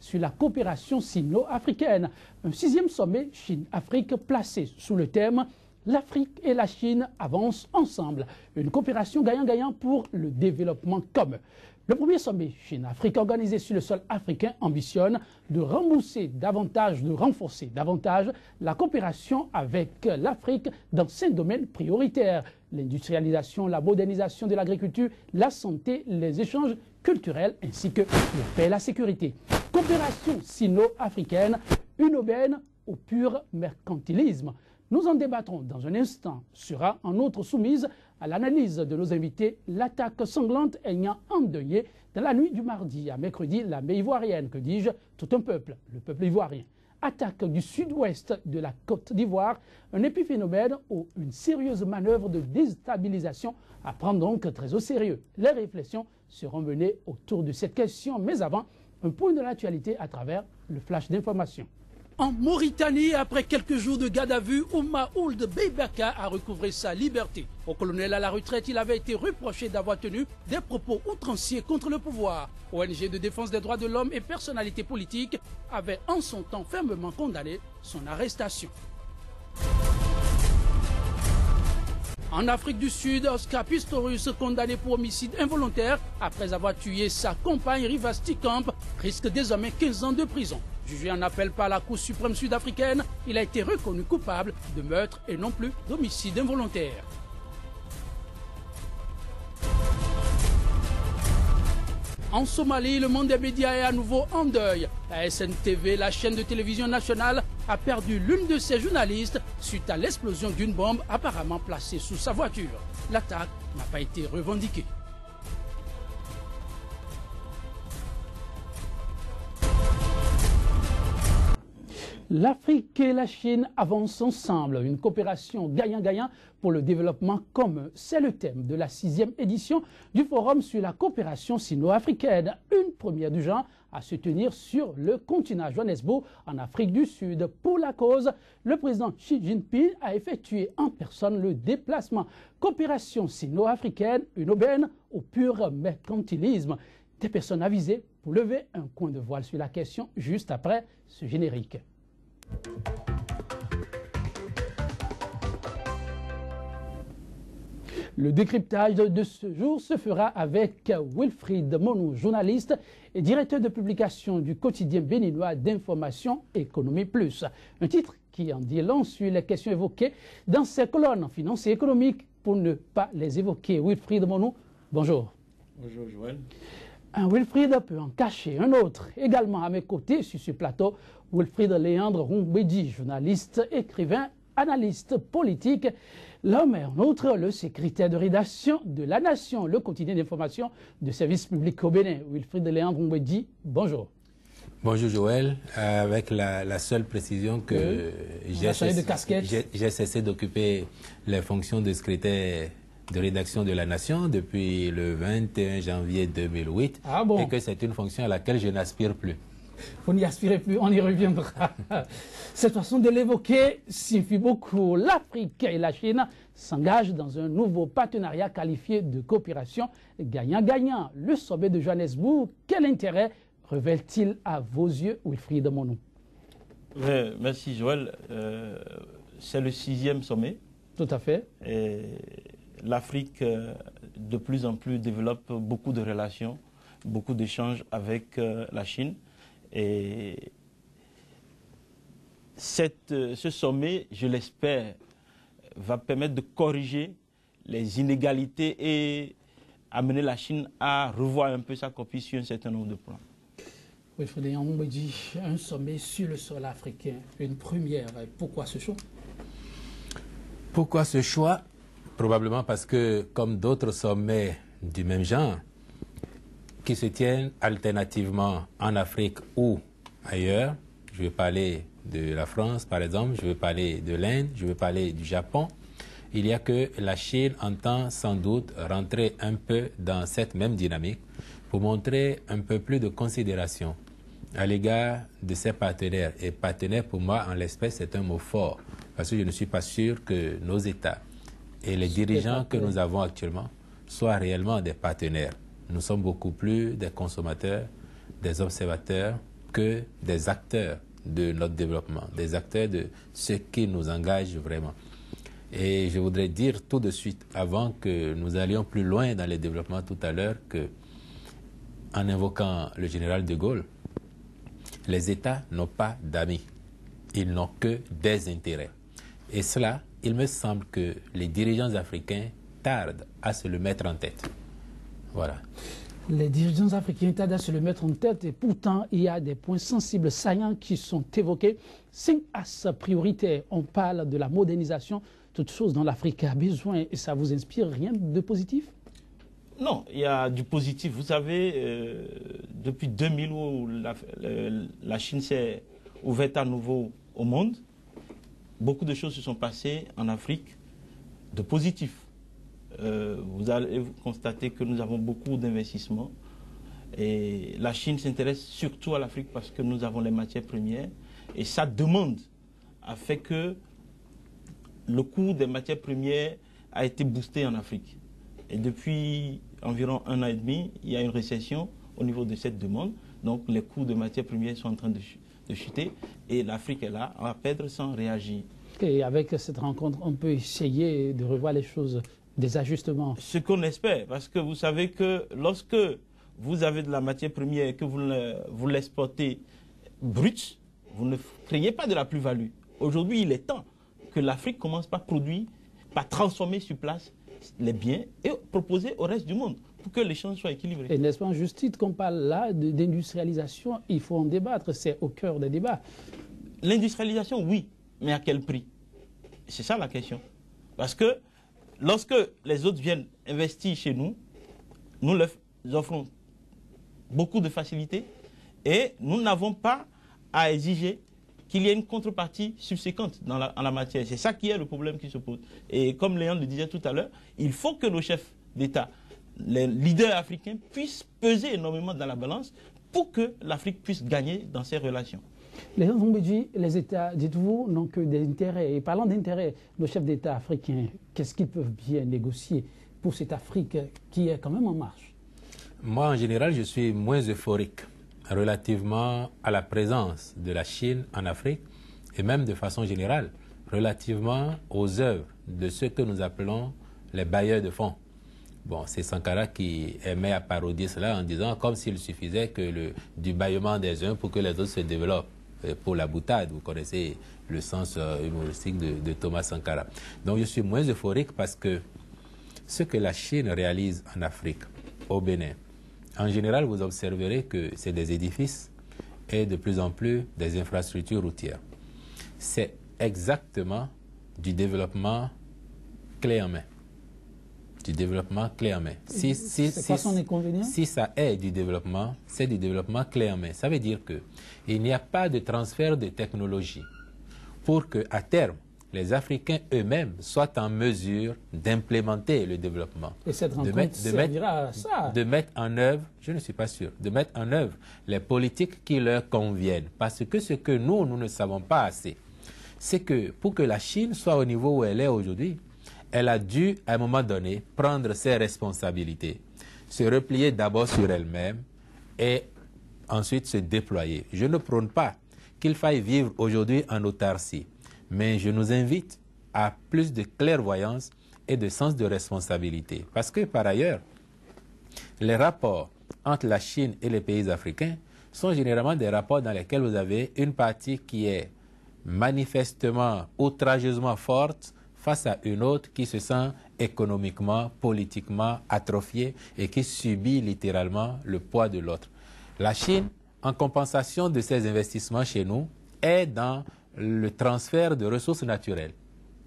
sur la coopération sino-africaine. Un 6e sommet Chine-Afrique placé sous le thème « L'Afrique et la Chine avancent ensemble ». Une coopération gagnant-gagnant pour le développement commun. Le premier sommet Chine-Afrique organisé sur le sol africain ambitionne de renforcer davantage la coopération avec l'Afrique dans 5 domaines prioritaires: l'industrialisation, la modernisation de l'agriculture, la santé, les échanges culturels ainsi que la paix et la sécurité. Coopération sino-africaine, une aubaine au pur mercantilisme. Nous en débattrons dans un instant. Sera en outre soumise à l'analyse de nos invités l'attaque sanglante ayant endeuillé dans la nuit du mardi à mercredi l'armée ivoirienne, que dis-je, tout un peuple, le peuple ivoirien. Attaque du sud-ouest de la Côte d'Ivoire, un épiphénomène ou une sérieuse manœuvre de déstabilisation à prendre donc très au sérieux. Les réflexions seront menées autour de cette question, mais avant, un point de l'actualité à travers le flash d'information. En Mauritanie, après quelques jours de garde à vue, Ouma Ould Beibaka a recouvré sa liberté. Au colonel à la retraite, il avait été reproché d'avoir tenu des propos outranciers contre le pouvoir. ONG de défense des droits de l'homme et personnalités politiques avaient en son temps fermement condamné son arrestation. En Afrique du Sud, Oscar Pistorius, condamné pour homicide involontaire après avoir tué sa compagne Riva Steenkamp, risque désormais 15 ans de prison. Jugé en appel par la Cour suprême sud-africaine, il a été reconnu coupable de meurtre et non plus d'homicide involontaire. En Somalie, le monde des médias est à nouveau en deuil. La SNTV, la chaîne de télévision nationale, a perdu l'une de ses journalistes suite à l'explosion d'une bombe apparemment placée sous sa voiture. L'attaque n'a pas été revendiquée. L'Afrique et la Chine avancent ensemble, une coopération gagnant-gagnant pour le développement commun. C'est le thème de la 6e édition du Forum sur la coopération sino-africaine, une première du genre à se tenir sur le continent Johannesburg en Afrique du Sud. Pour la cause, le président Xi Jinping a effectué en personne le déplacement. Coopération sino-africaine, une aubaine au pur mercantilisme. Des personnes avisées pour lever un coin de voile sur la question juste après ce générique. Le décryptage de ce jour se fera avec Wilfried Monou, journaliste et directeur de publication du quotidien béninois d'information Économie Plus. Un titre qui en dit long sur les questions évoquées dans ces colonnes finance et économique. Pour ne pas les évoquer, Wilfried Monou, bonjour. Bonjour Joël. Un Wilfried peut en cacher un autre. Également à mes côtés sur ce plateau, Wilfried Léandre Roumbedi, journaliste, écrivain, analyste politique. L'homme est en outre le secrétaire de rédaction de La Nation, le quotidien d'information de service public au Bénin. Wilfried Léandre Roumbedi, bonjour. Bonjour Joël, avec la seule précision que j'ai cessé d'occuper les fonctions de secrétaire de rédaction de La Nation depuis le 21 janvier 2008 et que c'est une fonction à laquelle je n'aspire plus. Vous n'y aspirez plus, on y reviendra. Cette façon de l'évoquer signifie beaucoup. L'Afrique et la Chine s'engagent dans un nouveau partenariat qualifié de coopération gagnant-gagnant. Le sommet de Johannesburg, quel intérêt révèle-t-il à vos yeux, Wilfried Monou? Merci Joël. C'est le 6e sommet. Tout à fait. L'Afrique, de plus en plus, développe beaucoup de relations, beaucoup d'échanges avec la Chine. Et ce sommet, je l'espère, va permettre de corriger les inégalités et amener la Chine à revoir un peu sa copie sur un certain nombre de plans. Oui, Frédéric, on me dit un sommet sur le sol africain, une première. Pourquoi ce choix? Pourquoi ce choix? Probablement parce que, comme d'autres sommets du même genre, qui se tiennent alternativement en Afrique ou ailleurs, je vais parler de la France par exemple, je vais parler de l'Inde, je vais parler du Japon, il y a que la Chine entend sans doute rentrer un peu dans cette même dynamique pour montrer un peu plus de considération à l'égard de ses partenaires. Et partenaire, pour moi, en l'espèce, c'est un mot fort, parce que je ne suis pas sûr que nos États et les dirigeants que nous avons actuellement soient réellement des partenaires. Nous sommes beaucoup plus des consommateurs, des observateurs que des acteurs de notre développement, des acteurs de ce qui nous engage vraiment. Et je voudrais dire tout de suite, avant que nous allions plus loin dans les développements tout à l'heure, que en invoquant le général de Gaulle, les États n'ont pas d'amis, ils n'ont que des intérêts. Et cela, il me semble que les dirigeants africains tardent à se le mettre en tête. Voilà. Les dirigeants africains tardent à se le mettre en tête et pourtant, il y a des points sensibles, saillants qui sont évoqués. 5 axes prioritaires. On parle de la modernisation. Toute chose dans l'Afrique a besoin et ça vous inspire rien de positif? Non, il y a du positif. Vous savez, depuis 2000 où la Chine s'est ouverte à nouveau au monde, beaucoup de choses se sont passées en Afrique de positif. Vous allez constater que nous avons beaucoup d'investissements et la Chine s'intéresse surtout à l'Afrique parce que nous avons les matières premières et sa demande a fait que le coût des matières premières a été boosté en Afrique. Et depuis environ 1 an et demi, il y a une récession au niveau de cette demande. Donc les coûts de matières premières sont en train de chuter et l'Afrique est là, on va perdre sans réagir. Et avec cette rencontre, on peut essayer de revoir les choses, des ajustements. Ce qu'on espère, parce que vous savez que lorsque vous avez de la matière première et que vous l'exportez brute, vous ne créez pas de la plus-value. Aujourd'hui, il est temps que l'Afrique commence par produire, par transformer sur place les biens et proposer au reste du monde pour que l'échange soit équilibré. Et n'est-ce pas en justice qu'on parle là d'industrialisation? Il faut en débattre, c'est au cœur des débats. L'industrialisation, oui, mais à quel prix? C'est ça la question. Parce que lorsque les autres viennent investir chez nous, nous leur offrons beaucoup de facilités et nous n'avons pas à exiger qu'il y ait une contrepartie subséquente en la matière. C'est ça qui est le problème qui se pose. Et comme Léon le disait tout à l'heure, il faut que nos chefs d'État, les leaders africains, puissent peser énormément dans la balance pour que l'Afrique puisse gagner dans ces relations. Léon Zoumbédji, les États, dites-vous, n'ont que des intérêts. Et parlant d'intérêts, nos chefs d'État africains, qu'est-ce qu'ils peuvent bien négocier pour cette Afrique qui est quand même en marche? Moi, en général, je suis moins euphorique relativement à la présence de la Chine en Afrique et même de façon générale, relativement aux œuvres de ceux que nous appelons les bailleurs de fonds. Bon, c'est Sankara qui aimait à parodier cela en disant comme s'il suffisait que du bâillement des uns pour que les autres se développent. Pour la boutade, vous connaissez le sens humoristique de Thomas Sankara. Donc je suis moins euphorique parce que ce que la Chine réalise en Afrique, au Bénin, en général, vous observerez que c'est des édifices et de plus en plus des infrastructures routières. C'est exactement du développement clé en main. Du développement clé en main. C'est quoi son inconvénient? Si ça est du développement, c'est du développement clé en main. Ça veut dire qu'il n'y a pas de transfert de technologie pour qu'à terme, les Africains eux-mêmes soient en mesure d'implémenter le développement. Et cette rencontre servira à ça. De mettre en œuvre, je ne suis pas sûr, de mettre en œuvre les politiques qui leur conviennent. Parce que ce que nous ne savons pas assez, c'est que pour que la Chine soit au niveau où elle est aujourd'hui, elle a dû, à un moment donné, prendre ses responsabilités, se replier d'abord sur elle-même et ensuite se déployer. Je ne prône pas qu'il faille vivre aujourd'hui en autarcie, mais je nous invite à plus de clairvoyance et de sens de responsabilité. Parce que, par ailleurs, les rapports entre la Chine et les pays africains sont généralement des rapports dans lesquels vous avez une partie qui est manifestement, outrageusement forte face à une autre qui se sent économiquement, politiquement atrophiée et qui subit littéralement le poids de l'autre. La Chine, en compensation de ses investissements chez nous, est dans le transfert de ressources naturelles.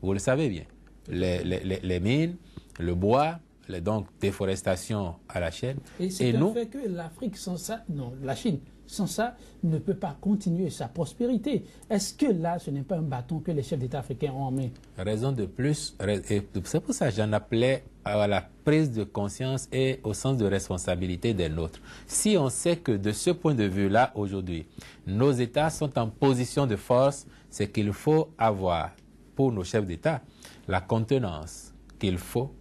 Vous le savez bien. Les mines, le bois, donc déforestation à la chaîne. Et c'est un fait que l'Afrique sans ça, non, la Chine sans ça ne peut pas continuer sa prospérité. Est-ce que là, ce n'est pas un bâton que les chefs d'État africains ont en main? Raison de plus, et c'est pour ça que j'en appelais à la prise de conscience et au sens de responsabilité des nôtres. Si on sait que de ce point de vue-là, aujourd'hui, nos États sont en position de force, c'est qu'il faut avoir, pour nos chefs d'État, la contenance qu'il faut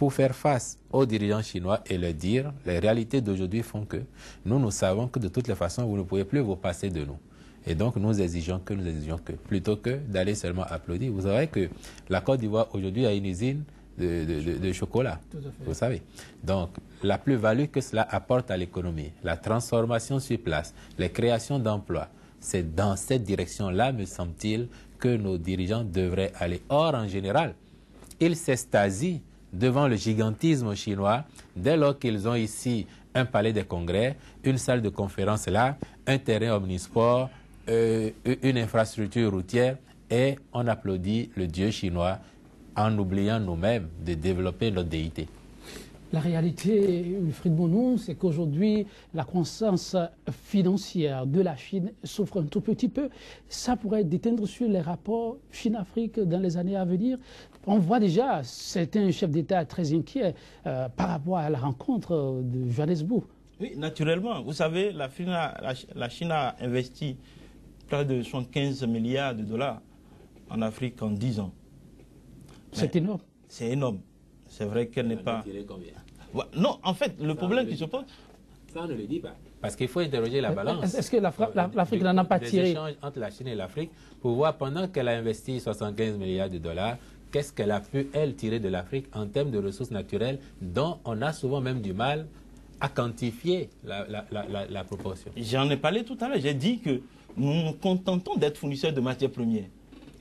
pour faire face aux dirigeants chinois et leur dire, les réalités d'aujourd'hui font que nous savons que de toutes les façons, vous ne pouvez plus vous passer de nous. Et donc, nous exigeons que, plutôt que d'aller seulement applaudir. Vous savez que la Côte d'Ivoire, aujourd'hui, a une usine de chocolat, vous savez. Donc, la plus-value que cela apporte à l'économie, la transformation sur place, les créations d'emplois, c'est dans cette direction-là, me semble-t-il, que nos dirigeants devraient aller. Or, en général, ils s'extasient devant le gigantisme chinois dès lors qu'ils ont ici un palais des congrès, une salle de conférence là, un terrain omnisport, une infrastructure routière, et on applaudit le dieu chinois en oubliant nous-mêmes de développer notre déité. La réalité, Wilfried Bonon, c'est qu'aujourd'hui, la croissance financière de la Chine souffre un tout petit peu. Ça pourrait déteindre sur les rapports Chine-Afrique dans les années à venir. On voit déjà certains chefs d'État très inquiets par rapport à la rencontre de Johannesburg. Oui, naturellement. Vous savez, la Chine a investi près de 75 milliards de dollars en Afrique en 10 ans. C'est énorme. C'est énorme. C'est vrai qu'elle n'est pas... Non, en fait, le problème qui se pose... Ça, on ne le dit pas. Parce qu'il faut interroger la balance. Est-ce que l'Afrique n'en a pas tiré? Les échanges entre la Chine et l'Afrique pour voir, pendant qu'elle a investi 75 milliards de dollars, qu'est-ce qu'elle a pu, elle, tirer de l'Afrique en termes de ressources naturelles dont on a souvent même du mal à quantifier la proportion. J'en ai parlé tout à l'heure. J'ai dit que nous nous contentons d'être fournisseurs de matières premières.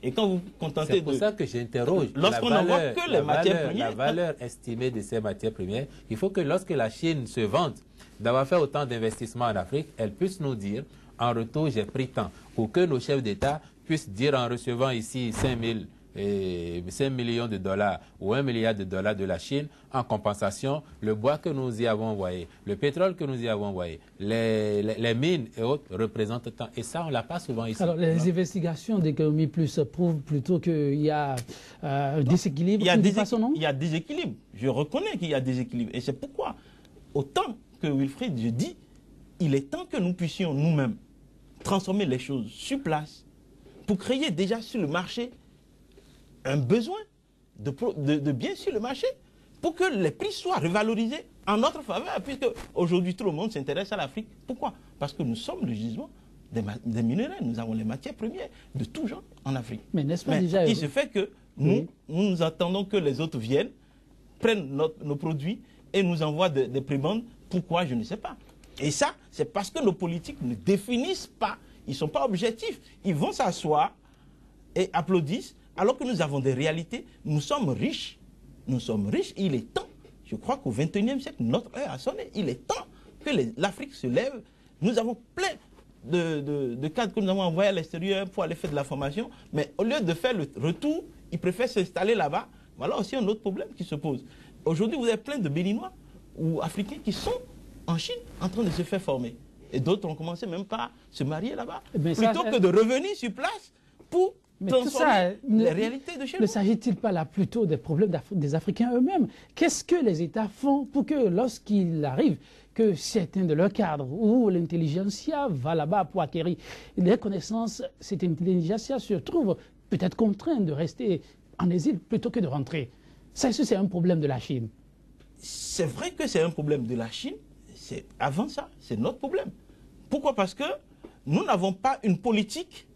Et quand vous vous contentez de... C'est pour ça que j'interroge. Lorsqu'on n'envoie que les matières premières... La valeur estimée de ces matières premières, il faut que lorsque la Chine se vante d'avoir fait autant d'investissements en Afrique, elle puisse nous dire, en retour, j'ai pris tant. Ou que nos chefs d'État puissent dire, en recevant ici 5 millions de dollars ou 1 milliard de dollars de la Chine, en compensation, le bois que nous y avons envoyé, le pétrole que nous y avons envoyé, les mines et autres représentent tant. Et ça, on ne l'a pas souvent ici. Alors, les investigations d'Économie Plus prouvent plutôt qu'il y a un déséquilibre. Il y a déséquilibre. Je reconnais qu'il y a déséquilibre. Et c'est pourquoi, autant que Wilfried, je dis, il est temps que nous puissions nous-mêmes transformer les choses sur place pour créer déjà sur le marché un besoin de biens sur le marché pour que les prix soient revalorisés en notre faveur, puisque aujourd'hui tout le monde s'intéresse à l'Afrique. Pourquoi? Parce que nous sommes le gisement des minerais, nous avons les matières premières de tout genre en Afrique. Mais n'est-ce pas déjà... Il se fait que nous attendons que les autres viennent, prennent nos produits et nous envoient des prébendes. Pourquoi? Je ne sais pas. Et ça, c'est parce que nos politiques ne définissent pas, ils ne sont pas objectifs. Ils vont s'asseoir et applaudissent, alors que nous avons des réalités. Nous sommes riches. Nous sommes riches. Il est temps. Je crois qu'au XXIe siècle, notre heure a sonné. Il est temps que l'Afrique se lève. Nous avons plein de cadres que nous avons envoyés à l'extérieur pour aller faire de la formation. Mais au lieu de faire le retour, ils préfèrent s'installer là-bas. Voilà aussi un autre problème qui se pose. Aujourd'hui, vous avez plein de Béninois ou Africains qui sont en Chine en train de se faire former. Et d'autres ont commencé même pas à se marier là-bas. Plutôt que de revenir sur place pour... Mais tout ça, les réalités de chez nous. Ne s'agit-il pas là plutôt des problèmes des Africains eux-mêmes? Qu'est-ce que les États font pour que lorsqu'il arrive que certains de leurs cadres ou l'intelligentsia va là-bas pour acquérir des connaissances, cette intelligentsia se trouve peut-être contrainte de rester en exil plutôt que de rentrer? Ça, c'est un problème de la Chine. C'est vrai que c'est un problème de la Chine. Avant ça, c'est notre problème. Pourquoi? Parce que nous n'avons pas une politique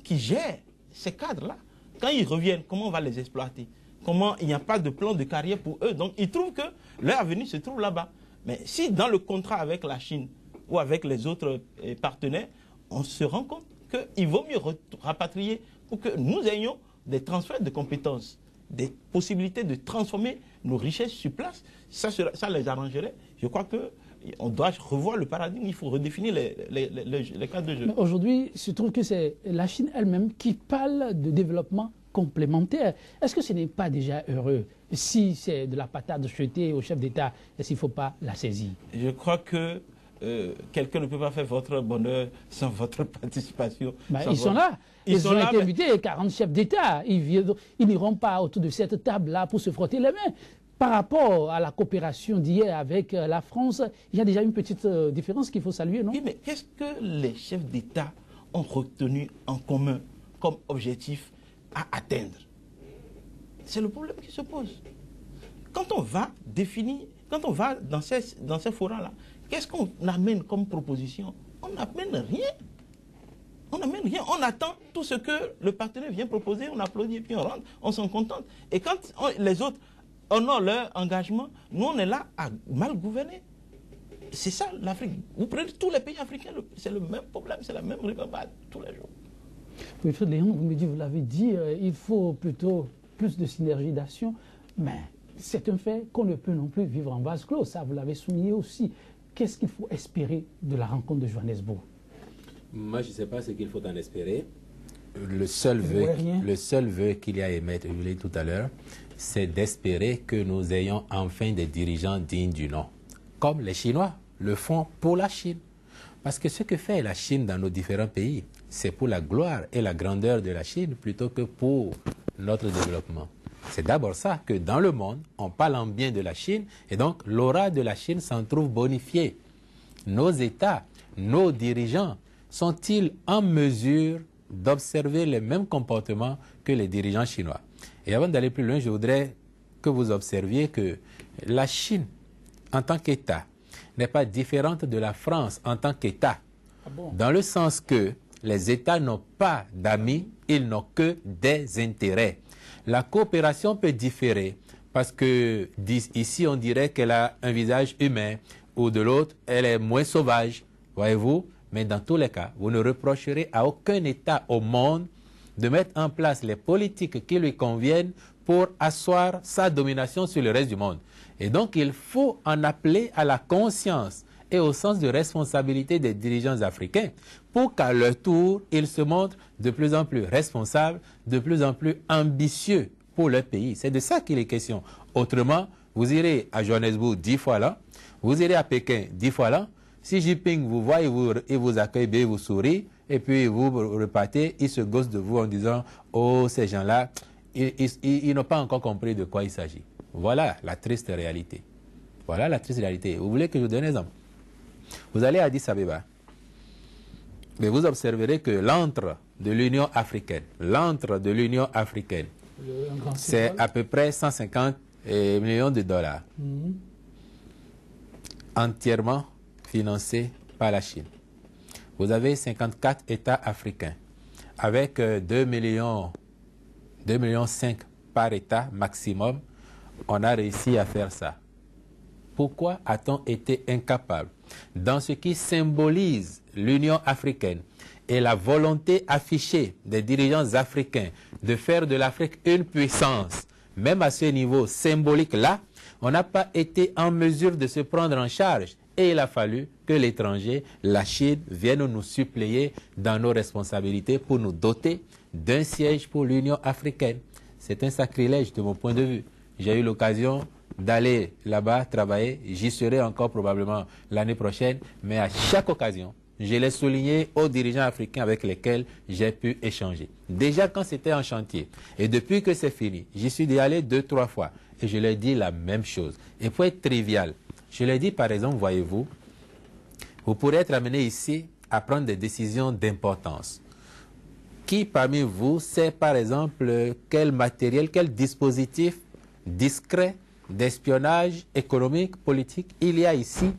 qui gère ces cadres-là. Quand ils reviennent, comment on va les exploiter? Comment il n'y a pas de plan de carrière pour eux? Donc ils trouvent que leur avenir se trouve là-bas. Mais si dans le contrat avec la Chine ou avec les autres partenaires, on se rend compte qu'il vaut mieux rapatrier pour que nous ayons des transferts de compétences, des possibilités de transformer nos richesses sur place, ça les arrangerait. Je crois qu'on doit revoir le paradigme, il faut redéfinir les cadres de jeu. Aujourd'hui, il se trouve que c'est la Chine elle-même qui parle de développement complémentaire. Est-ce que ce n'est pas déjà heureux? Si c'est de la patate jetée au chef d'État, est-ce qu'il ne faut pas la saisir? Je crois que quelqu'un ne peut pas faire votre bonheur sans votre participation. Ils sont là. Ils ont été invités, 40 chefs d'État. Ils n'iront pas autour de cette table-là pour se frotter les mains. Par rapport à la coopération d'hier avec la France, il y a déjà une petite différence qu'il faut saluer, non? Oui, mais qu'est-ce que les chefs d'État ont retenu en commun comme objectif à atteindre? C'est le problème qui se pose. quand on va définir, quand on va dans ces forums-là, qu'est-ce qu'on amène comme proposition? On n'amène rien. On n'amène rien. On attend tout ce que le partenaire vient proposer, on applaudit, puis on rentre, on s'en contente. Et quand les autres honorent leur engagement, nous, on est là à mal gouverner. C'est ça l'Afrique. Vous prenez tous les pays africains, c'est le même problème, c'est la même ribambade tous les jours. Wilfried Léon, vous l'avez dit, il faut plutôt plus de synergie d'action, mais c'est un fait qu'on ne peut non plus vivre en vase clos. Ça, vous l'avez souligné aussi. Qu'est-ce qu'il faut espérer de la rencontre de Johannesburg? Moi, je ne sais pas ce qu'il faut en espérer. Le seul vœu qu'il y a à émettre, je vous l'ai dit tout à l'heure, c'est d'espérer que nous ayons enfin des dirigeants dignes du nom, comme les Chinois le font pour la Chine. Parce que ce que fait la Chine dans nos différents pays, c'est pour la gloire et la grandeur de la Chine plutôt que pour notre développement. C'est d'abord ça que dans le monde, on parle en bien de la Chine et donc l'aura de la Chine s'en trouve bonifiée. Nos États, nos dirigeants, sont-ils en mesure d'observer les mêmes comportements que les dirigeants chinois? Et avant d'aller plus loin, je voudrais que vous observiez que la Chine, en tant qu'État, n'est pas différente de la France en tant qu'État. Ah bon? Dans le sens que les États n'ont pas d'amis, ils n'ont que des intérêts. La coopération peut différer parce que ici on dirait qu'elle a un visage humain ou de l'autre elle est moins sauvage, voyez-vous. Mais dans tous les cas, vous ne reprocherez à aucun État au monde de mettre en place les politiques qui lui conviennent pour asseoir sa domination sur le reste du monde. Et donc, il faut en appeler à la conscience et au sens de responsabilité des dirigeants africains pour qu'à leur tour, ils se montrent de plus en plus responsables, de plus en plus ambitieux pour leur pays. C'est de ça qu'il est question. Autrement, vous irez à Johannesburg 10 fois là, vous irez à Pékin 10 fois là. Si Xi Jinping vous voit, il vous accueille bien, il vous sourit, et puis vous repartez, il se gosse de vous en disant « Oh, ces gens-là, ils n'ont pas encore compris de quoi il s'agit. » Voilà la triste réalité. Voilà la triste réalité. Vous voulez que je vous donne un exemple? Vous allez à Addis Abeba, mais vous observerez que l'antre de l'Union africaine, c'est à peu près 150 millions de dollars, entièrement financé par la Chine. Vous avez 54 États africains avec 2,5 millions par État maximum. On a réussi à faire ça. Pourquoi a-t-on été incapable, dans ce qui symbolise l'Union africaine et la volonté affichée des dirigeants africains de faire de l'Afrique une puissance, même à ce niveau symbolique-là, on n'a pas été en mesure de se prendre en charge. Et il a fallu que l'étranger, la Chine, vienne nous suppléer dans nos responsabilités pour nous doter d'un siège pour l'Union africaine. C'est un sacrilège de mon point de vue. J'ai eu l'occasion d'aller là-bas travailler. J'y serai encore probablement l'année prochaine. Mais à chaque occasion, je l'ai souligné aux dirigeants africains avec lesquels j'ai pu échanger. Déjà quand c'était en chantier. Et depuis que c'est fini, j'y suis allé 2-3 fois. Et je leur ai dit la même chose. Et pour être trivial, je l'ai dit, par exemple, voyez-vous, vous pourrez être amené ici à prendre des décisions d'importance. Qui parmi vous sait, par exemple, quel matériel, quel dispositif discret d'espionnage économique, politique il y a ici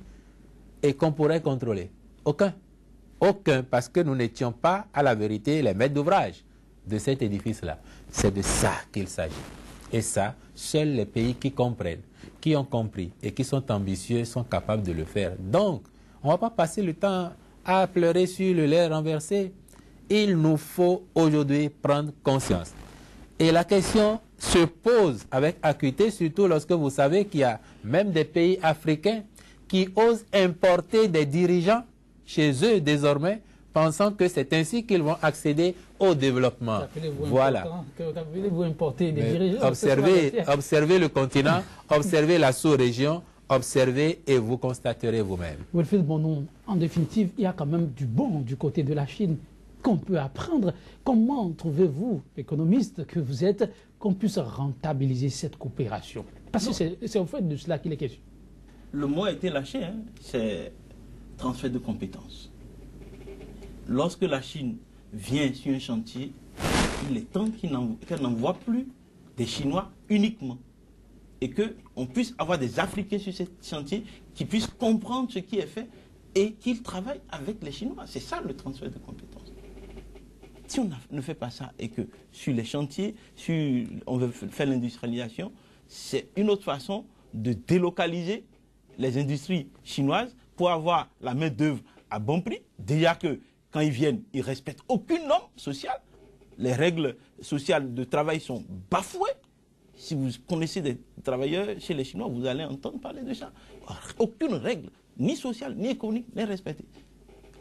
et qu'on pourrait contrôler? Aucun. Aucun, parce que nous n'étions pas, à la vérité, les maîtres d'ouvrage de cet édifice-là. C'est de ça qu'il s'agit. Et ça, seuls les pays qui comprennent, qui ont compris et qui sont ambitieux sont capables de le faire. Donc, on ne va pas passer le temps à pleurer sur le lait renversé. Il nous faut aujourd'hui prendre conscience. Et la question se pose avec acuité, surtout lorsque vous savez qu'il y a même des pays africains qui osent importer des dirigeants chez eux désormais, pensant que c'est ainsi qu'ils vont accéder au développement. Voilà. Vous importer des dirigeants. Observez le continent, observez la sous-région, observez et vous constaterez vous-même. Wilfried Bonon, en définitive, il y a quand même du bon du côté de la Chine qu'on peut apprendre. Comment trouvez-vous, économiste que vous êtes, qu'on puisse rentabiliser cette coopération? Parce que c'est au fait de cela qu'il est question. Le mot a été lâché, hein, c'est transfert de compétences. Lorsque la Chine vient sur un chantier, il est temps qu'elle n'envoie plus des Chinois uniquement. et qu'on puisse avoir des Africains sur ce chantier qui puissent comprendre ce qui est fait et qu'ils travaillent avec les Chinois. C'est ça le transfert de compétences. Si on ne fait pas ça et que sur les chantiers, on veut faire l'industrialisation, c'est une autre façon de délocaliser les industries chinoises pour avoir la main-d'œuvre à bon prix. Déjà que quand ils viennent, ils ne respectent aucune norme sociale. Les règles sociales de travail sont bafouées. Si vous connaissez des travailleurs chez les Chinois, vous allez entendre parler de ça. Aucune règle, ni sociale, ni économique, n'est respectée.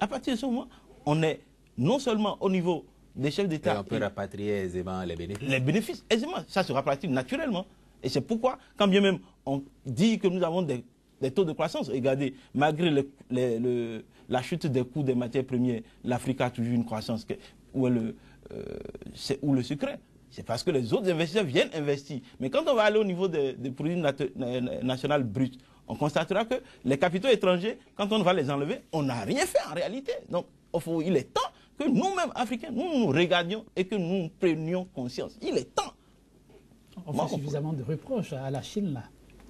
À partir de ce moment, on est non seulement au niveau des chefs d'État... Et on peut rapatrier aisément les bénéfices. Les bénéfices, aisément. Ça se rapatrie naturellement. Et c'est pourquoi, quand bien même on dit que nous avons des taux de croissance, regardez, malgré la chute des coûts des matières premières, l'Afrique a toujours une croissance où le secret. C'est parce que les autres investisseurs viennent investir. Mais quand on va aller au niveau des produits nationaux bruts, on constatera que les capitaux étrangers, quand on va les enlever, on n'a rien fait en réalité. Donc, il est temps que nous-mêmes, Africains, nous regardions et que nous prenions conscience. Il est temps. On fait suffisamment de reproches à la Chine, là.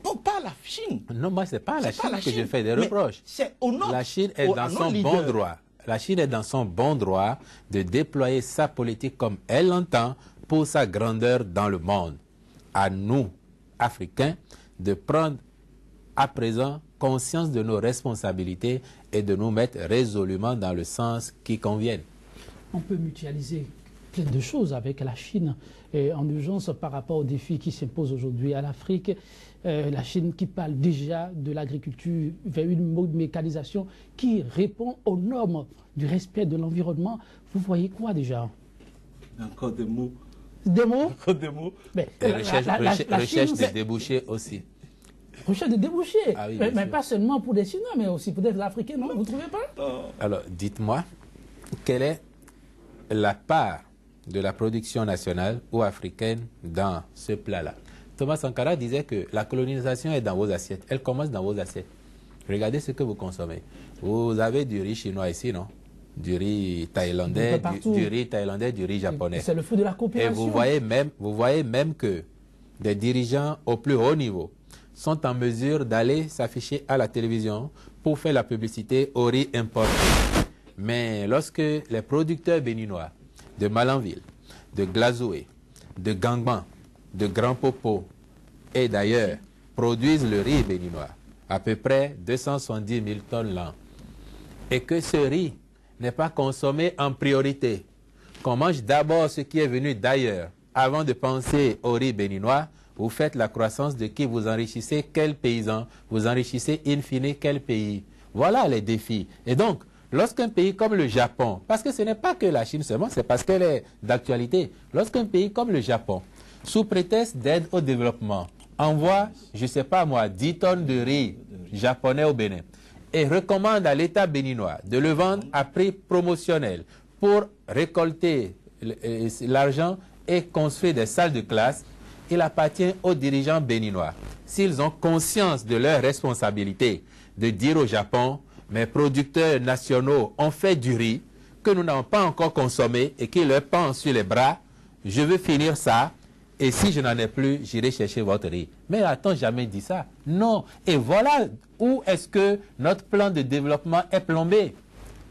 Non, pas la Chine. Non, moi, ce n'est pas à la Chine que je fais des reproches. C'est au nord. La Chine est dans son bon droit. La Chine est dans son bon droit de déployer sa politique comme elle l'entend pour sa grandeur dans le monde. À nous, Africains, de prendre à présent conscience de nos responsabilités et de nous mettre résolument dans le sens qui convienne. On peut mutualiser plein de choses avec la Chine en urgence par rapport aux défis qui s'imposent aujourd'hui à l'Afrique. La Chine qui parle déjà de l'agriculture vers une mécanisation qui répond aux normes du respect de l'environnement. Vous voyez quoi déjà? Encore des mots. Des mots? Encore des mots. Mais, recherche des débouchés aussi. Recherche des débouchés, ah oui, mais pas seulement pour des Chinois, mais aussi peut-être l'Africain, non? Vous ne trouvez pas? Alors, dites-moi, quelle est la part de la production nationale ou africaine dans ce plat-là? Thomas Sankara disait que la colonisation est dans vos assiettes. Elle commence dans vos assiettes. Regardez ce que vous consommez. Vous avez du riz chinois ici, non? Du riz thaïlandais, du riz thaïlandais, du riz japonais. C'est le fruit de la coopération. Et vous voyez même que des dirigeants au plus haut niveau sont en mesure d'aller s'afficher à la télévision pour faire la publicité au riz importé. Mais lorsque les producteurs béninois de Malanville, de Glazoué, de Gangban, de Grand Popo et d'ailleurs produisent le riz béninois, à peu près 270 000 tonnes l'an, et que ce riz n'est pas consommé en priorité, qu'on mange d'abord ce qui est venu d'ailleurs, avant de penser au riz béninois, vous faites la croissance de qui? Vous enrichissez quel paysan? Vous enrichissez in fine quel pays? Voilà les défis. Et donc, lorsqu'un pays comme le Japon, parce que ce n'est pas que la Chine seulement, c'est parce qu'elle est d'actualité, lorsqu'un pays comme le Japon, sous prétexte d'aide au développement, envoie, je ne sais pas moi, 10 tonnes de riz japonais au Bénin et recommande à l'État béninois de le vendre à prix promotionnel pour récolter l'argent et construire des salles de classe, il appartient aux dirigeants béninois, s'ils ont conscience de leur responsabilité, de dire au Japon, mes producteurs nationaux ont fait du riz que nous n'avons pas encore consommé et qui leur pend sur les bras, je veux finir ça, et si je n'en ai plus, j'irai chercher votre riz. Mais a-t-on jamais dit ça? Non. Et voilà où est-ce que notre plan de développement est plombé.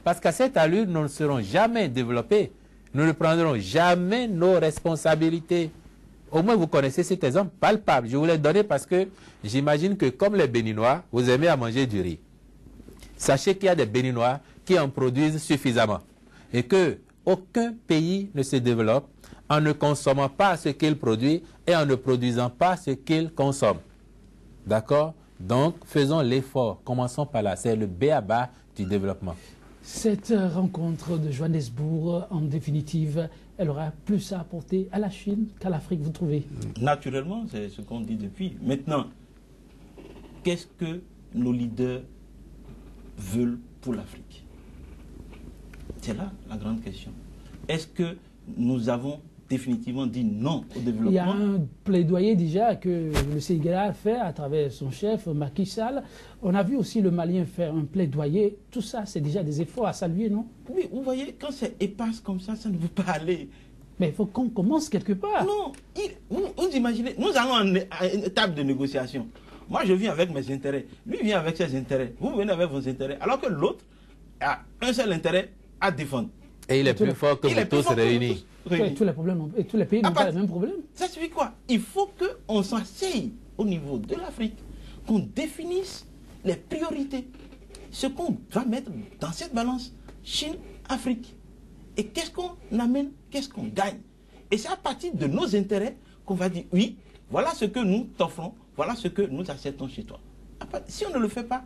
Parce qu'à cette allure, nous ne serons jamais développés. Nous ne prendrons jamais nos responsabilités. Au moins, vous connaissez cet exemple palpable. Je vous l'ai donné parce que j'imagine que comme les Béninois, vous aimez à manger du riz. Sachez qu'il y a des Béninois qui en produisent suffisamment. Et que aucun pays ne se développe en ne consommant pas ce qu'il produit et en ne produisant pas ce qu'il consomme. D'accord? Donc, faisons l'effort. Commençons par là. C'est le b.a.-ba du développement. Cette rencontre de Johannesburg, en définitive, elle aura plus à apporter à la Chine qu'à l'Afrique, vous trouvez? Naturellement, c'est ce qu'on dit depuis. Maintenant, qu'est-ce que nos leaders veulent pour l'Afrique? C'est là la grande question. Est-ce que nous avons définitivement dit non au développement? Il y a un plaidoyer déjà que le Sénégal a fait à travers son chef Macky Sall. On a vu aussi le Malien faire un plaidoyer. Tout ça, c'est déjà des efforts à saluer, non? Oui, vous voyez, quand c'est éparse comme ça ne veut pas aller. Mais il faut qu'on commence quelque part. Non, vous imaginez, nous allons à une table de négociation. Moi, je viens avec mes intérêts. Lui vient avec ses intérêts. Vous venez avec vos intérêts. Alors que l'autre a un seul intérêt à défendre. Et il est plus fort que vous tous réunis. Tous les problèmes, et tous les pays n'ont pas les mêmes problèmes. Ça suffit quoi? Il faut qu'on s'asseye au niveau de l'Afrique, qu'on définisse les priorités. Ce qu'on va mettre dans cette balance Chine-Afrique. Et qu'est-ce qu'on amène, qu'est-ce qu'on gagne. Et c'est à partir de nos intérêts qu'on va dire, oui, voilà ce que nous t'offrons, voilà ce que nous acceptons chez toi. Si on ne le fait pas,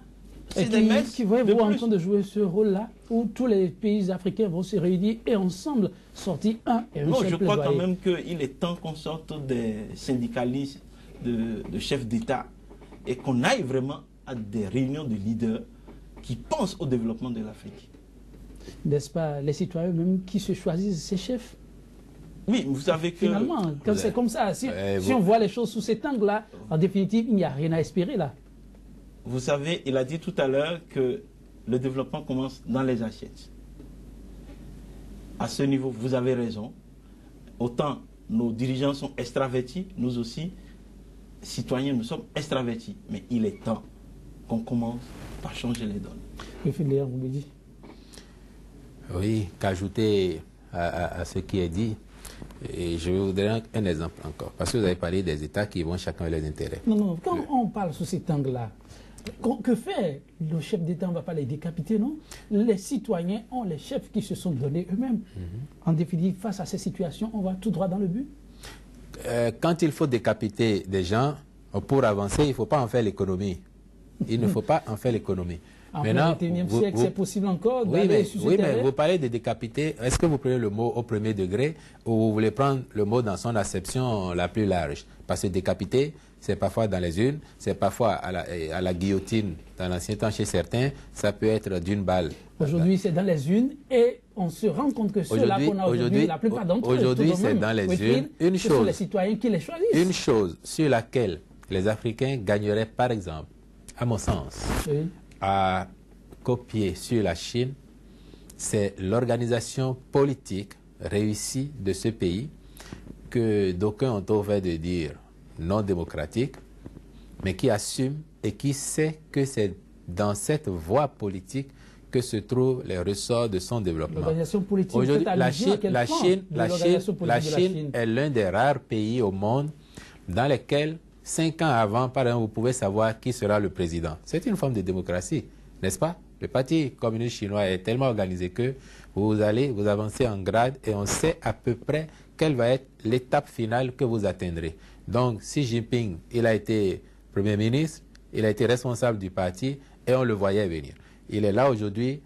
c'est des messes. Qui voyez-vous en train de jouer ce rôle-là, où tous les pays africains vont se réunir et ensemble sortir un et un Non, seul je crois plaidoyer. quand même qu'il est temps qu'on sorte des syndicalistes, de chefs d'État, et qu'on aille vraiment à des réunions de leaders qui pensent au développement de l'Afrique. N'est-ce pas les citoyens même qui se choisissent ces chefs? Oui, vous savez que... Finalement, quand c'est comme ça, si on voit les choses sous cet angle-là, en définitive, il n'y a rien à espérer là. Vous savez, il a dit tout à l'heure que le développement commence dans les assiettes. À ce niveau, vous avez raison. Autant nos dirigeants sont extravertis, nous aussi, citoyens, nous sommes extravertis. Mais il est temps qu'on commence par changer les donnes. Le filière, vous me dites. Oui, qu'ajouter à ce qui est dit, et je vais vous donner un exemple encore. Parce que vous avez parlé des États qui vont chacun leurs intérêts. Non, non, quand on parle sous cet angle-là, que fait le chef d'État? On ne va pas les décapiter, non? Les citoyens ont les chefs qui se sont donnés eux-mêmes. En définitive, face à ces situations, on va tout droit dans le but. Quand il faut décapiter des gens, pour avancer, il ne faut pas en faire l'économie. Il ne faut pas en faire l'économie. En le 21e siècle, c'est possible encore d'aller sur ce terrain. Mais vous parlez de décapiter. Est-ce que vous prenez le mot au premier degré ou vous voulez prendre le mot dans son acception la plus large? Parce que décapiter, c'est parfois dans les urnes, c'est parfois à la guillotine dans l'ancien temps chez certains, ça peut être d'une balle. Aujourd'hui, c'est dans les urnes et on se rend compte que ceux-là qu'on a aujourd'hui, la plupart d'entre eux, aujourd'hui, c'est dans les urnes. Ce sont les citoyens qui les choisissent. Une chose sur laquelle les Africains gagneraient, par exemple, à mon sens, à copier sur la Chine, c'est l'organisation politique réussie de ce pays que d'aucuns ont ouvert de dire non démocratique, mais qui assume et qui sait que c'est dans cette voie politique que se trouvent les ressorts de son développement. L'organisation politique, aujourd'hui, la Chine est l'un des rares pays au monde dans lesquels 5 ans avant, par exemple, vous pouvez savoir qui sera le président. C'est une forme de démocratie, n'est-ce pas? Le Parti communiste chinois est tellement organisé que vous avancez en grade et on sait à peu près quelle va être l'étape finale que vous atteindrez. Donc, Xi Jinping, il a été Premier ministre, il a été responsable du parti et on le voyait venir. Il est là aujourd'hui,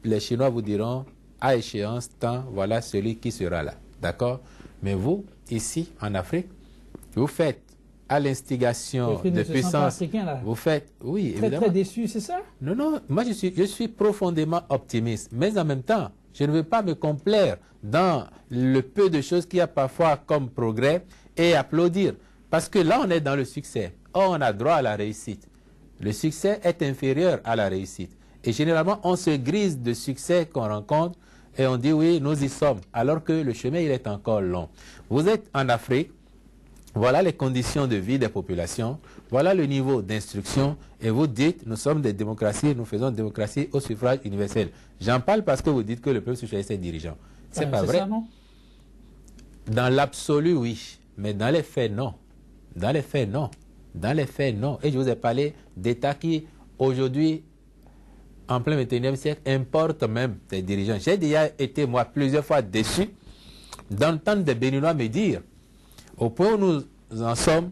les Chinois vous diront, à échéance, tant, voilà celui qui sera là. D'accord? Mais vous, ici, en Afrique, vous faites à l'instigation de puissance. Vous faites, oui, évidemment. Très déçu, c'est ça? Non, non, moi je suis profondément optimiste, mais en même temps, je ne veux pas me complaire dans le peu de choses qu'il y a parfois comme progrès et applaudir. Parce que là, on est dans le succès. Or, on a droit à la réussite. Le succès est inférieur à la réussite. Et généralement, on se grise de succès qu'on rencontre et on dit oui, nous y sommes, alors que le chemin, il est encore long. Vous êtes en Afrique. Voilà les conditions de vie des populations, voilà le niveau d'instruction, et vous dites, nous sommes des démocraties, nous faisons une démocratie au suffrage universel. J'en parle parce que vous dites que le peuple se choisit ses dirigeants. C'est pas vrai. Ça, non? Dans l'absolu, oui, mais dans les faits, non. Dans les faits, non. Dans les faits, non. Et je vous ai parlé d'États qui, aujourd'hui, en plein 21e siècle, importent même des dirigeants. J'ai déjà été, moi, plusieurs fois déçu d'entendre des Béninois me dire, au point où nous en sommes,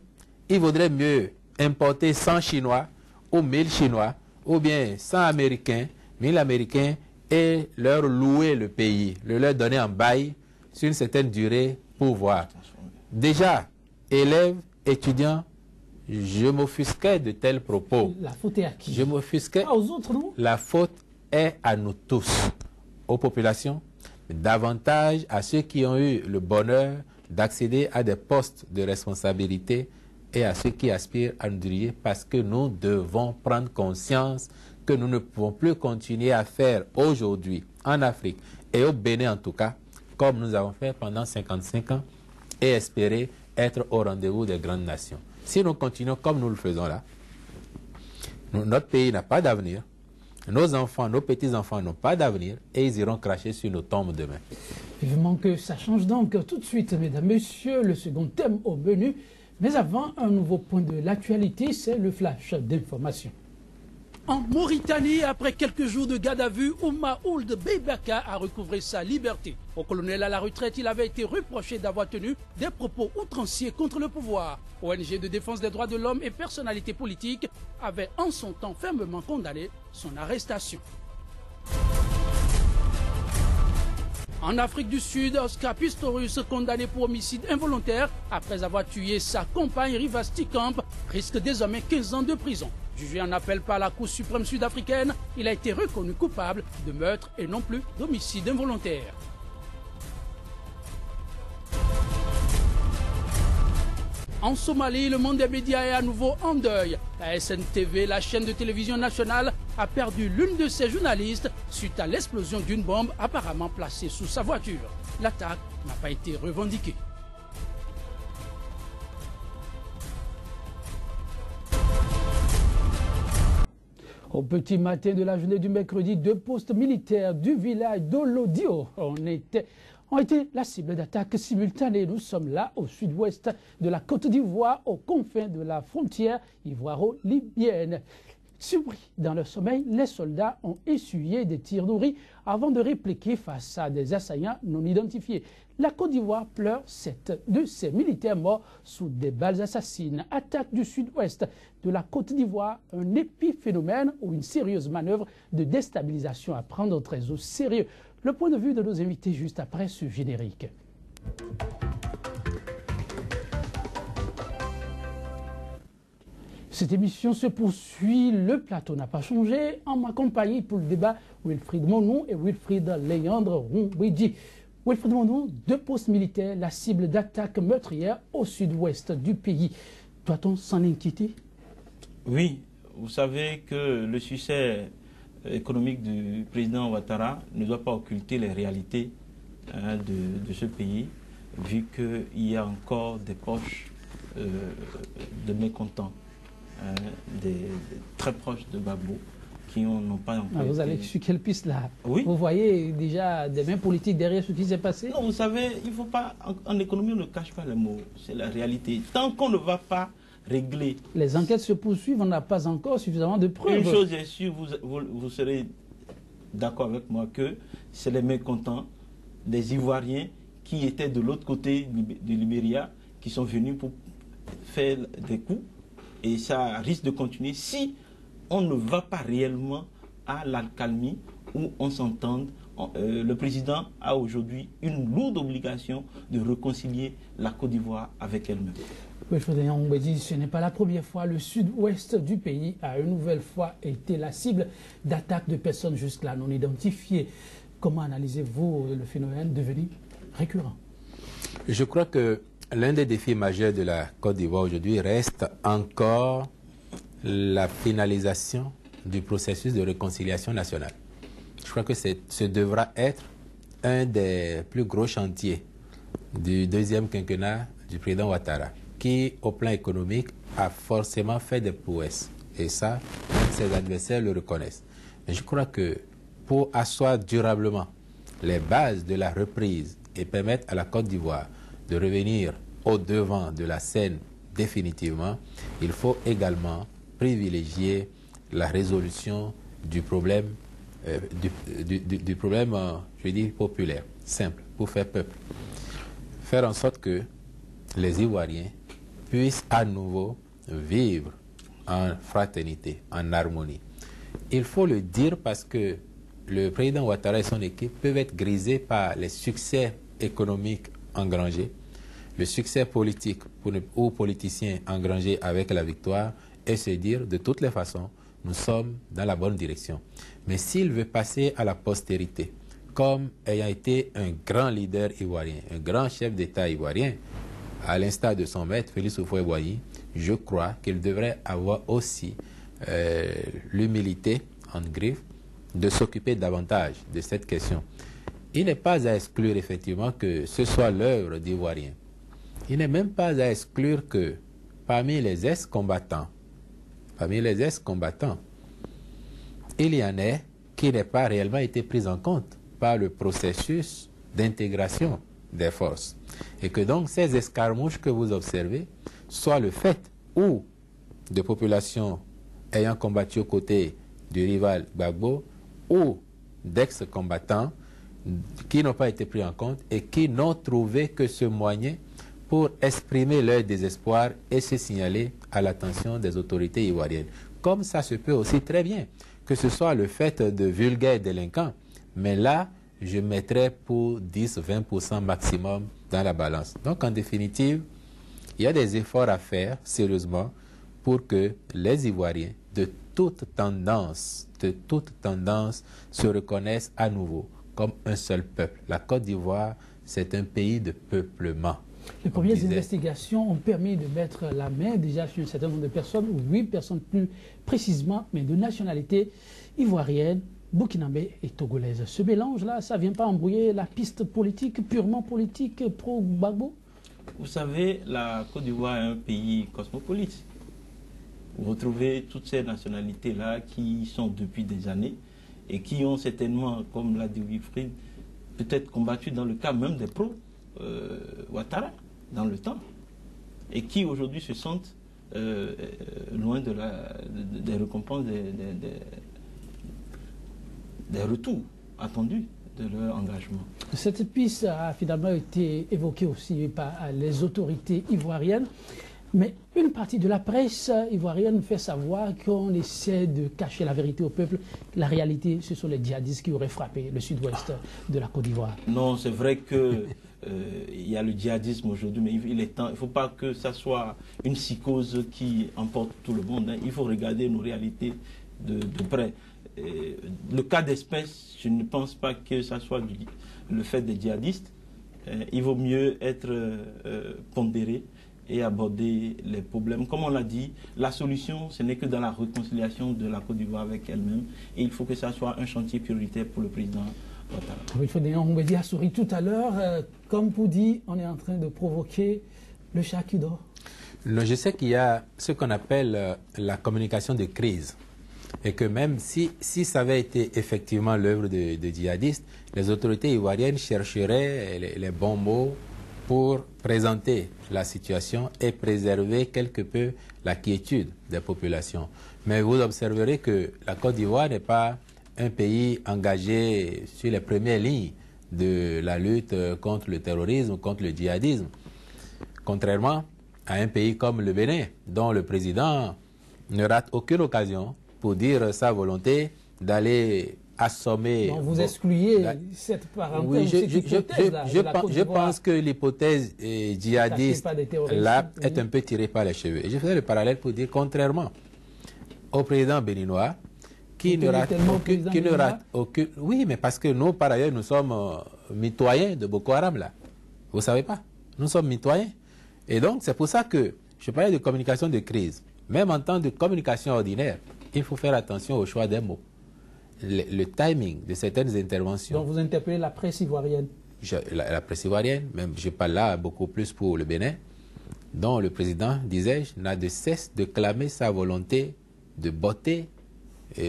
il vaudrait mieux importer 100 Chinois ou 1000 Chinois, ou bien 100 Américains, 1000 Américains, et leur louer le pays, le leur donner en bail sur une certaine durée pour voir. Déjà, élèves, étudiants, je m'offusquais de tels propos. La faute est à qui? Je m'offusquais. Pas aux autres, non? La faute est à nous tous, aux populations, davantage à ceux qui ont eu le bonheur d'accéder à des postes de responsabilité et à ceux qui aspirent à nous diriger, parce que nous devons prendre conscience que nous ne pouvons plus continuer à faire aujourd'hui en Afrique et au Bénin en tout cas comme nous avons fait pendant 55 ans et espérer être au rendez-vous des grandes nations. Si nous continuons comme nous le faisons là, notre pays n'a pas d'avenir, nos enfants, nos petits-enfants n'ont pas d'avenir et ils iront cracher sur nos tombes demain. Vivement que ça change donc tout de suite, mesdames, messieurs, le second thème au menu. Mais avant, un nouveau point de l'actualité, c'est le flash d'information. En Mauritanie, après quelques jours de garde à vue, Ouma Ould Beibaka a recouvré sa liberté. Au colonel à la retraite, il avait été reproché d'avoir tenu des propos outranciers contre le pouvoir. ONG de défense des droits de l'homme et personnalités politiques avaient en son temps fermement condamné son arrestation. En Afrique du Sud, Oscar Pistorius, condamné pour homicide involontaire après avoir tué sa compagne Riva Steenkamp, risque désormais 15 ans de prison. Jugé en appel par la Cour suprême sud-africaine, il a été reconnu coupable de meurtre et non plus d'homicide involontaire. En Somalie, le monde des médias est à nouveau en deuil. La SNTV, la chaîne de télévision nationale, a perdu l'une de ses journalistes suite à l'explosion d'une bombe apparemment placée sous sa voiture. L'attaque n'a pas été revendiquée. Au petit matin de la journée du mercredi, 2 postes militaires du village d'Olodio ont été la cible d'attaques simultanées. Nous sommes là au sud-ouest de la Côte d'Ivoire, aux confins de la frontière ivoiro-libyenne. Surpris dans leur sommeil, les soldats ont essuyé des tirs nourris avant de répliquer face à des assaillants non identifiés. La Côte d'Ivoire pleure 7 de ses militaires morts sous des balles assassines. Attaque du sud-ouest de la Côte d'Ivoire, un épiphénomène ou une sérieuse manœuvre de déstabilisation à prendre très au sérieux. Le point de vue de nos invités juste après ce générique. Cette émission se poursuit, le plateau n'a pas changé. En ma compagnie pour le débat, Wilfried Monou et Wilfried Léandre Roumbouidji. Wilfried Monou, 2 postes militaires, la cible d'attaque meurtrière au sud-ouest du pays. Doit-on s'en inquiéter? Oui, vous savez que le succès économique du président Ouattara ne doit pas occulter les réalités de ce pays, vu qu'il y a encore des poches de mécontents. Très proches de Gbagbo qui n'ont pas encore vous allez sur quelle piste là? Oui. Vous voyez déjà des mains politiques derrière ce qui s'est passé? Non, vous savez, il faut pas, en économie on ne cache pas les mots, c'est la réalité. Tant qu'on ne va pas régler... Les enquêtes se poursuivent, on n'a pas encore suffisamment de preuves. Une chose est sûre, vous serez d'accord avec moi que c'est les mécontents des Ivoiriens qui étaient de l'autre côté du Libéria qui sont venus pour faire des coups. Et ça risque de continuer si on ne va pas réellement à l'accalmie où on s'entende. Le président a aujourd'hui une lourde obligation de réconcilier la Côte d'Ivoire avec elle-même. Oui, ce n'est pas la première fois. Le sud-ouest du pays a une nouvelle fois été la cible d'attaques de personnes jusque-là non identifiées. Comment analysez-vous le phénomène devenu récurrent? Je crois que l'un des défis majeurs de la Côte d'Ivoire aujourd'hui reste encore la finalisation du processus de réconciliation nationale. Je crois que ce devra être un des plus gros chantiers du deuxième quinquennat du président Ouattara, qui, au plan économique, a forcément fait des prouesses. Et ça, ses adversaires le reconnaissent. Mais je crois que pour asseoir durablement les bases de la reprise et permettre à la Côte d'Ivoire de revenir au devant de la scène définitivement, il faut également privilégier la résolution du problème, je dis populaire, simple, pour faire peuple. Faire en sorte que les Ivoiriens puissent à nouveau vivre en fraternité, en harmonie. Il faut le dire parce que le président Ouattara et son équipe peuvent être grisés par les succès économiques engrangés, le succès politique ou politicien engrangé avec la victoire et se dire de toutes les façons, nous sommes dans la bonne direction. Mais s'il veut passer à la postérité comme ayant été un grand leader ivoirien, un grand chef d'État ivoirien, à l'instar de son maître Félix Houphouët-Boigny, je crois qu'il devrait avoir aussi l'humilité, en griffe, de s'occuper davantage de cette question. il n'est pas à exclure effectivement que ce soit l'œuvre d'Ivoiriens. Il n'est même pas à exclure que parmi les ex-combattants, il y en a qui n'ont pas réellement été pris en compte par le processus d'intégration des forces. Et que donc ces escarmouches que vous observez soient le fait ou de populations ayant combattu aux côtés du rival Gbagbo ou d'ex-combattants qui n'ont pas été pris en compte et qui n'ont trouvé que ce moyen pour exprimer leur désespoir et se signaler à l'attention des autorités ivoiriennes. Comme ça se peut aussi très bien que ce soit le fait de vulgaires délinquants, mais là, je mettrais pour 10-20% maximum dans la balance. Donc, en définitive, il y a des efforts à faire, sérieusement, pour que les Ivoiriens, de toute tendance, se reconnaissent à nouveau comme un seul peuple. La Côte d'Ivoire, c'est un pays de peuplement. Les premières investigations ont permis de mettre la main déjà sur un certain nombre de personnes, ou 8 personnes plus précisément, mais de nationalité ivoirienne, burkinabé et togolaise. Ce mélange-là, ça ne vient pas embrouiller la piste politique, purement politique, pro-Gbagbo? Vous savez, la Côte d'Ivoire est un pays cosmopolite. Vous retrouvez toutes ces nationalités-là qui sont depuis des années et qui ont certainement, comme l'a dit Wilfried, peut-être combattu dans le cas même des pro-Ouattara dans le temps et qui aujourd'hui se sentent loin des récompenses, des retours attendus de leur engagement. Cette piste a finalement été évoquée aussi par les autorités ivoiriennes, mais une partie de la presse ivoirienne fait savoir qu'on essaie de cacher la vérité au peuple. La réalité, ce sont les djihadistes qui auraient frappé le sud-ouest de la Côte d'Ivoire. Non, c'est vrai que il y a le djihadisme aujourd'hui, mais il est temps, il ne faut pas que ça soit une psychose qui emporte tout le monde. Hein. Il faut regarder nos réalités de près. Le cas d'espèce, je ne pense pas que ça soit le fait des djihadistes. Il vaut mieux être pondéré et aborder les problèmes. Comme on l'a dit, la solution, ce n'est que dans la réconciliation de la Côte d'Ivoire avec elle-même. Et il faut que ça soit un chantier prioritaire pour le président Ouattara. On me dit à Souris tout à l'heure, comme pour dire, on est en train de provoquer le chat qui dort. Je sais qu'il y a ce qu'on appelle la communication de crise. Et que même si ça avait été effectivement l'œuvre de djihadistes, les autorités ivoiriennes chercheraient les bons mots pour présenter la situation et préserver quelque peu la quiétude des populations. Mais vous observerez que la Côte d'Ivoire n'est pas un pays engagé sur les premières lignes de la lutte contre le terrorisme, contre le djihadisme. Contrairement à un pays comme le Bénin, dont le président ne rate aucune occasion pour dire sa volonté d'aller assommer... Donc vous excluez cette parenthèse, cette hypothèse-là. Je pense que l'hypothèse djihadiste là est un peu tirée par les cheveux. Et je faisais le parallèle pour dire, contrairement au président béninois, qui ne rate aucune... Oui, mais parce que nous, par ailleurs, nous sommes mitoyens de Boko Haram, là. Vous ne savez pas? Nous sommes mitoyens. Et donc, c'est pour ça que je parlais de communication de crise. Même en temps de communication ordinaire, il faut faire attention au choix des mots. Le timing de certaines interventions. Donc vous interpellez la presse ivoirienne? La presse ivoirienne, même je parle là beaucoup plus pour le Bénin, dont le président, disais-je, n'a de cesse de clamer sa volonté de botter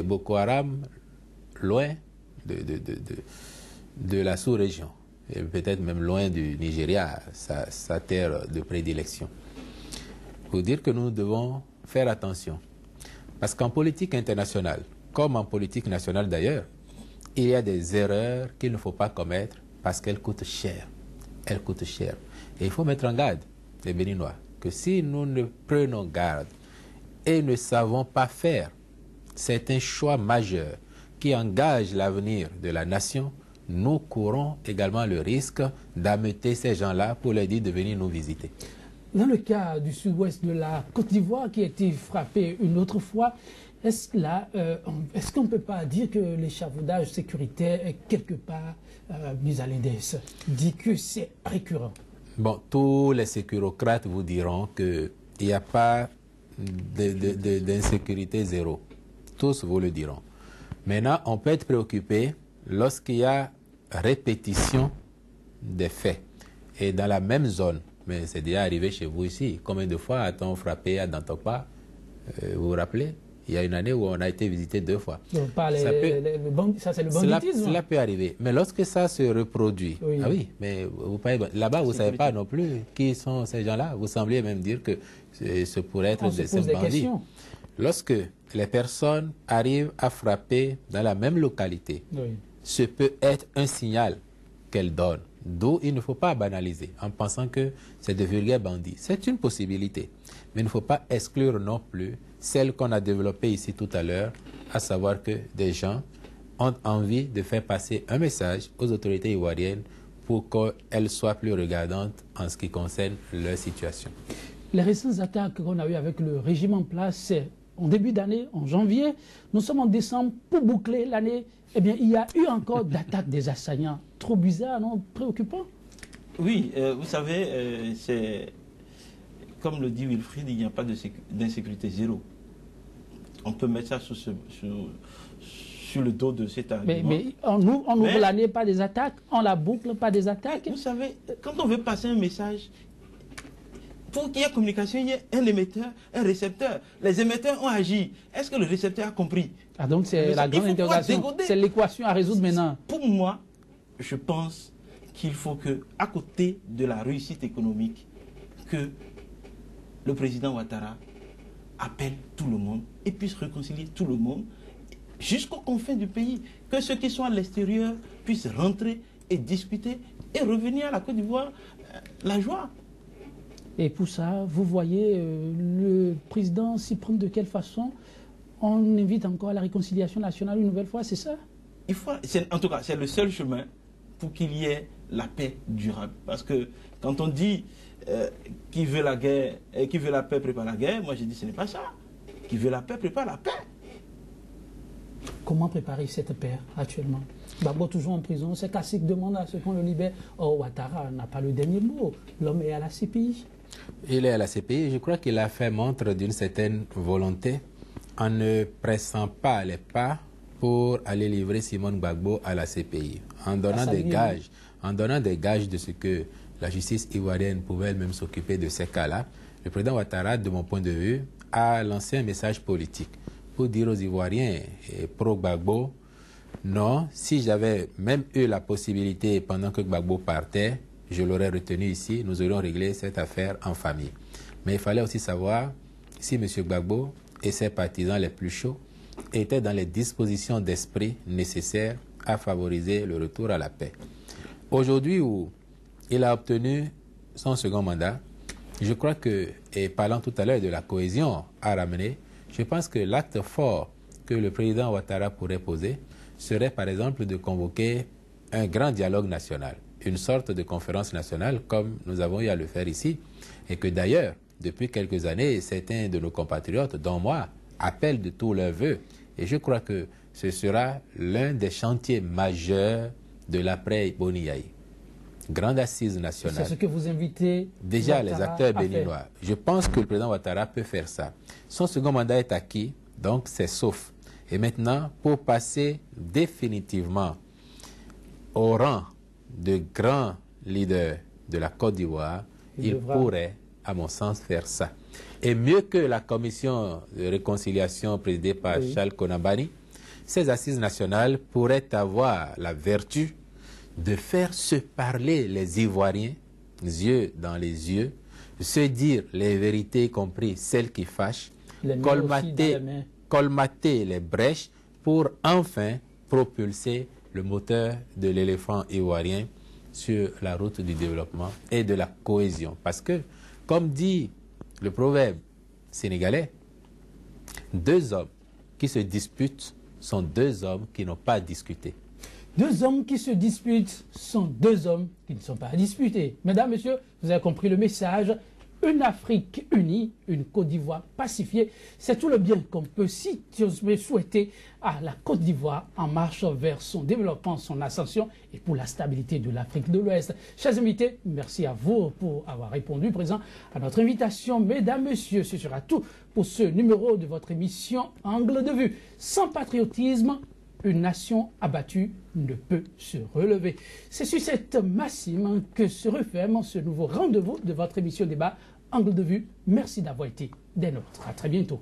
Boko Haram loin de la sous-région, et peut-être même loin du Nigeria, sa terre de prédilection. Pour dire que nous devons faire attention. Parce qu'en politique internationale, comme en politique nationale d'ailleurs, il y a des erreurs qu'il ne faut pas commettre parce qu'elles coûtent cher. Elles coûtent cher. Et il faut mettre en garde les Béninois que si nous ne prenons garde et ne savons pas faire certains choix majeurs qui engagent l'avenir de la nation, nous courons également le risque d'ameuter ces gens-là pour leur dire de venir nous visiter. Dans le cas du sud-ouest de la Côte d'Ivoire qui a été frappé une autre fois, est-ce qu'on ne peut pas dire que l'échafaudage sécuritaire est quelque part mis à l'index? Dit que c'est récurrent. Bon, tous les sécurocrates vous diront qu'il n'y a pas d'insécurité zéro. Tous vous le diront. Maintenant, on peut être préoccupé lorsqu'il y a répétition des faits. Et dans la même zone, mais c'est déjà arrivé chez vous ici, combien de fois a-t-on frappé à Dantokpa? Vous vous rappelez? Il y a une année où on a été visité 2 fois. Donc, ça, c'est le banditisme. Cela peut arriver. Mais lorsque ça se reproduit, oui. Ah oui, mais là-bas, vous ne savez pas non plus qui sont ces gens-là. Vous sembliez même dire que ce pourrait être des bandits. Lorsque les personnes arrivent à frapper dans la même localité, oui. ce peut être un signal qu'elles donnent. D'où il ne faut pas banaliser en pensant que c'est de vulgaires bandits. C'est une possibilité. Mais il ne faut pas exclure non plus celle qu'on a développée ici tout à l'heure, à savoir que des gens ont envie de faire passer un message aux autorités ivoiriennes pour qu'elles soient plus regardantes en ce qui concerne leur situation. Les récentes attaques qu'on a eues avec le régime en place, c'est en début d'année, en janvier. Nous sommes en décembre pour boucler l'année. Eh bien, il y a eu encore d'attaques des assaillants. Trop bizarre, non? Préoccupant? Oui, vous savez, c'est comme le dit Wilfried, il n'y a pas d'insécurité zéro. On peut mettre ça sur le dos de cet argument. Mais on ouvre l'année, pas des attaques. On la boucle, pas des attaques. Vous savez, quand on veut passer un message, pour qu'il y ait communication, il y a un émetteur, un récepteur. Les émetteurs ont agi. Est-ce que le récepteur a compris? Ah, donc c'est la grande interrogation. C'est l'équation à résoudre maintenant. Pour moi, je pense qu'il faut que, à côté de la réussite économique, que le président Ouattara appelle tout le monde et puisse réconcilier tout le monde jusqu'aux confins du pays. Que ceux qui sont à l'extérieur puissent rentrer et discuter et revenir à la Côte d'Ivoire la joie. Et pour ça, vous voyez le président s'y prendre de quelle façon? On invite encore à la réconciliation nationale une nouvelle fois, c'est ça? En tout cas, c'est le seul chemin pour qu'il y ait la paix durable. Parce que quand on dit qui veut la guerre et qui veut la paix prépare la guerre, moi je dis ce n'est pas ça. Qui veut la paix prépare la paix. Comment préparer cette paix actuellement? Gbagbo toujours en prison, c'est classique, demande à ce qu'on le libère. Oh, Ouattara n'a pas le dernier mot. L'homme est à la CPI. Il est à la CPI. Je crois qu'il a fait montre d'une certaine volonté en ne pressant pas les pas pour aller livrer Simone Gbagbo à la CPI, en donnant des gages de ce que la justice ivoirienne pouvait elle-même s'occuper de ces cas-là. Le président Ouattara, de mon point de vue, a lancé un message politique pour dire aux Ivoiriens pro-Gbagbo, non, si j'avais même eu la possibilité pendant que Gbagbo partait, je l'aurais retenu ici, nous aurions réglé cette affaire en famille. Mais il fallait aussi savoir si M. Gbagbo et ses partisans les plus chauds étaient dans les dispositions d'esprit nécessaires à favoriser le retour à la paix. Aujourd'hui où il a obtenu son second mandat, je crois que, et parlant tout à l'heure de la cohésion à ramener, je pense que l'acte fort que le président Ouattara pourrait poser serait par exemple de convoquer un grand dialogue national, une sorte de conférence nationale comme nous avons eu à le faire ici, et que d'ailleurs, depuis quelques années, certains de nos compatriotes, dont moi, appellent de tous leurs vœux. Et je crois que ce sera l'un des chantiers majeurs de l'après-Boniaï. Grande assise nationale. C'est ce que vous invitez déjà Ouattara les acteurs béninois. Je pense que le président Ouattara peut faire ça. Son second mandat est acquis, donc c'est sauf. Et maintenant, pour passer définitivement au rang de grand leader de la Côte d'Ivoire, il pourrait, à mon sens, faire ça. Et mieux que la commission de réconciliation présidée par Charles Konambani, ces assises nationales pourraient avoir la vertu de faire se parler les Ivoiriens, yeux dans les yeux, se dire les vérités, y compris celles qui fâchent, colmater les brèches pour enfin propulser le moteur de l'éléphant ivoirien sur la route du développement et de la cohésion. Parce que, comme dit le proverbe sénégalais, 2 hommes qui se disputent sont 2 hommes qui n'ont pas discuté. 2 hommes qui se disputent sont 2 hommes qui ne sont pas disputés. Mesdames, Messieurs, vous avez compris le message. Une Afrique unie, une Côte d'Ivoire pacifiée, c'est tout le bien qu'on peut, si tu veux, souhaiter à la Côte d'Ivoire en marche vers son développement, son ascension et pour la stabilité de l'Afrique de l'Ouest. Chers invités, merci à vous pour avoir répondu présent à notre invitation. Mesdames, Messieurs, ce sera tout pour ce numéro de votre émission Angle de vue. Sans patriotisme, une nation abattue ne peut se relever. C'est sur cette maxime que se referme ce nouveau rendez-vous de votre émission débat Angle de vue. Merci d'avoir été des nôtres. À très bientôt.